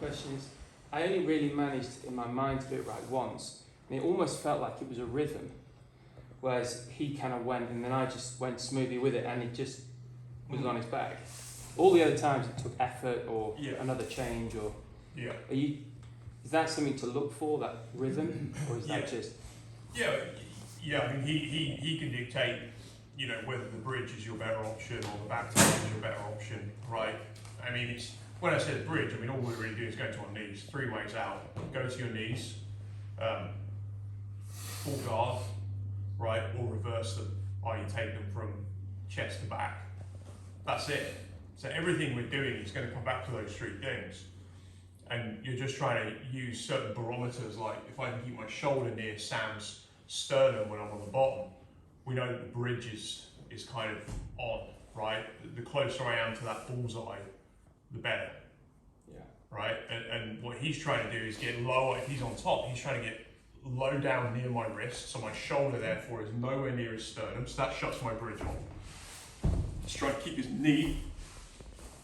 question is, I only really managed in my mind to do it right once, and it almost felt like it was a rhythm, whereas he kind of went, and then I just went smoothly with it, and it just was on his back. All the other times it took effort or another change, or is that something to look for, that rhythm, or is that just? I mean, he can dictate, you know, whether the bridge is your better option or the back take is your better option, right? I mean, it's when I said bridge, I mean all we're really doing is go to our knees, 3 ways out. Go to your knees, full guard, right, or reverse them, i.e. take them from chest to back. That's it. So everything we're doing is going to come back to those 3 things. And you're just trying to use certain barometers, like if I can keep my shoulder near Sam's sternum when I'm on the bottom, we know that the bridge is kind of on, right? The closer I am to that bullseye, the better. Yeah. Right? And what he's trying to do is get lower. If he's on top, he's trying to get low down near my wrist, so my shoulder therefore is nowhere near his sternum, so that shuts my bridge off. Just try to keep his knee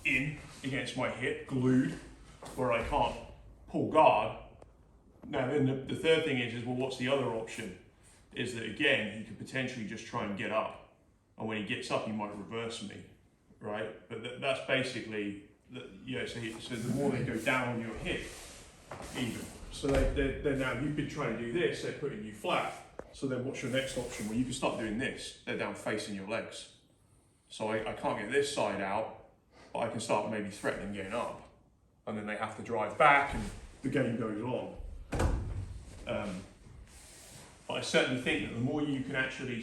in against my hip, glued, where I can't pull guard. Now then the third thing is well, what's the other option? Is that again, he could potentially just try and get up, and when he gets up, he might reverse me, right? But that's basically, so the more they go down on your hip, even. So they're now, you've been trying to do this, they're putting you flat. So then what's your next option? Well, you can start doing this. They're down facing your legs. So I can't get this side out, but I can start maybe threatening getting up. And then they have to drive back and the game goes on. But I certainly think that the more you can actually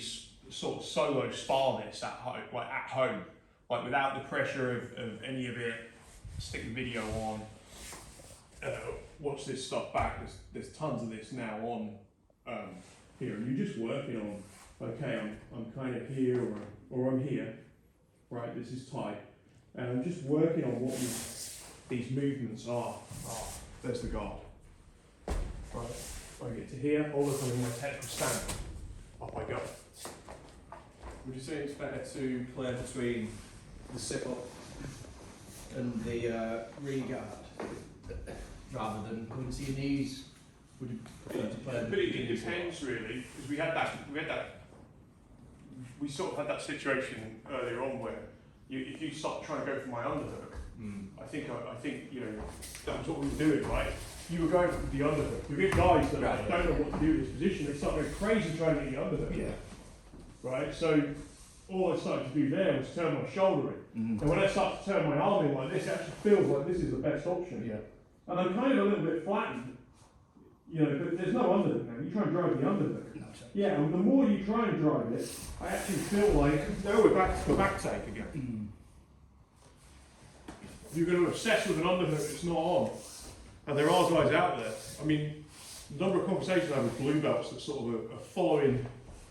sort of solo spar this at home, like without the pressure of any of it, stick the video on, watch this stuff back, there's tons of this now on here, and you're just working on, okay, I'm kind of here, or I'm here, right, this is tight, and I'm just working on what these movements are. There's the guard. Right, if I get to here, oh look, I'm in my technical stand. Up I go. Would you say it's better to play between the sit-up and the re-guard rather than coming to your knees? Would you prefer to play? But it depends really, because we sort of had that situation earlier on where if you start trying to go for my underhook, I think you know that was what we were doing, right? You were going for the underhook. You get guys that don't know what to do in this position. They start going crazy trying to get the underhook. Yeah. Right. So all I started to do there was turn my shoulder in, and when I start to turn my arm in like this, it actually feels like this is the best option. Yeah. And I'm kind of a little bit flattened, you know, but there's no underhook now. You try and drive the underhook. Yeah, and the more you try and drive it, I actually feel like, now we're back to the back take again. You're going to obsess with an underhook that's not on. And there are guys out there. I mean, the number of conversations I have with blue belts that sort of are following,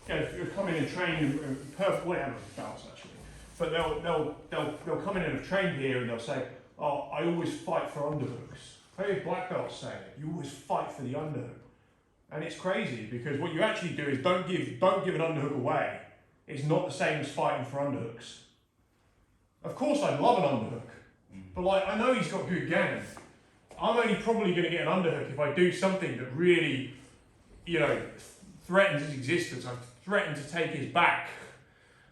you know, if come in and train and perfect, well, I belts actually, but they'll come in and have trained here and they'll say, oh, I always fight for underhooks. I hear black belts say it, you always fight for the underhook. And it's crazy because what you actually do is don't give an underhook away. It's not the same as fighting for underhooks. Of course I love an underhook, but like I know he's got good game. I'm only probably going to get an underhook if I do something that really, you know, threatens his existence. I threaten to take his back,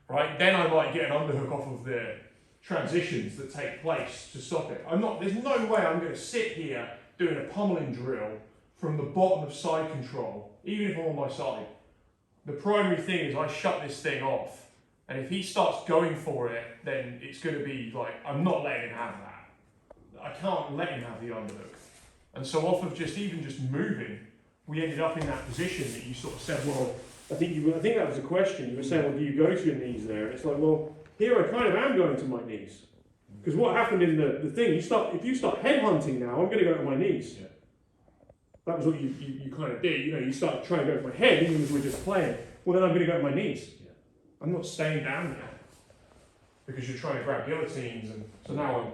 right? Then I might get an underhook off of the transitions that take place to stop it. There's no way I'm going to sit here doing a pummeling drill from the bottom of side control, even if I'm on my side. The primary thing is I shut this thing off, and if he starts going for it, then it's going to be like, I'm not letting him have that. I can't let him have the underhook. And so off of just moving, we ended up in that position that you sort of said, well, I think that was the question. You were saying, well, do you go to your knees there? It's like, well, here I kind of am going to my knees. Because what happened in the thing, if you start headhunting now, I'm going to go to my knees. Yeah. That was what you kind of did. You know, you start trying to go for my head, even as we're just playing. Well, then I'm going to go to my knees. Yeah. I'm not staying down there. Because you're trying to grab guillotines, and so now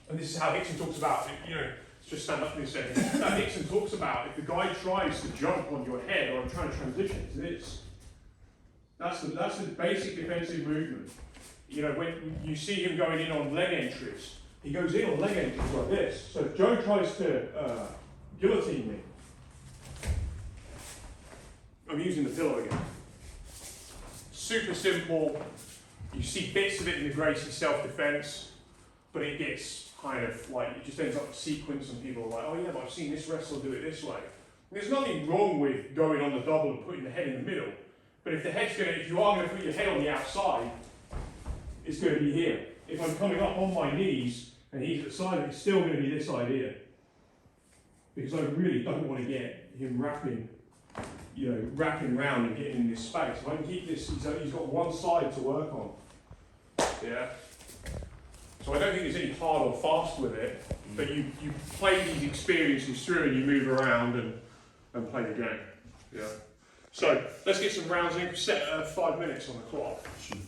and this is how Hickson talks about it, you know, let's just stand up for a second. How Hickson talks about if the guy tries to jump on your head or I'm trying to transition to this. That's the basic defensive movement. You know, when you see him going in on leg entries, he goes in on leg entries like this. So if Joe tries to guillotine me, I'm using the pillow again. Super simple. You see bits of it in the Gracie self-defense, but it gets kind of like, it just ends up a sequence and people are like, oh yeah, but I've seen this wrestler do it this way. And there's nothing wrong with going on the double and putting the head in the middle, but if you are going to put your head on the outside, it's going to be here. If I'm coming up on my knees and he's at the side, it's still going to be this idea. Because I really don't want to get him wrapping around and getting in this space. If I can keep this, he's got one side to work on. Yeah. So I don't think there's any hard or fast with it, but you play these experiences through and you move around and play the game. Yeah. So let's get some rounds in. Set 5 minutes on the clock.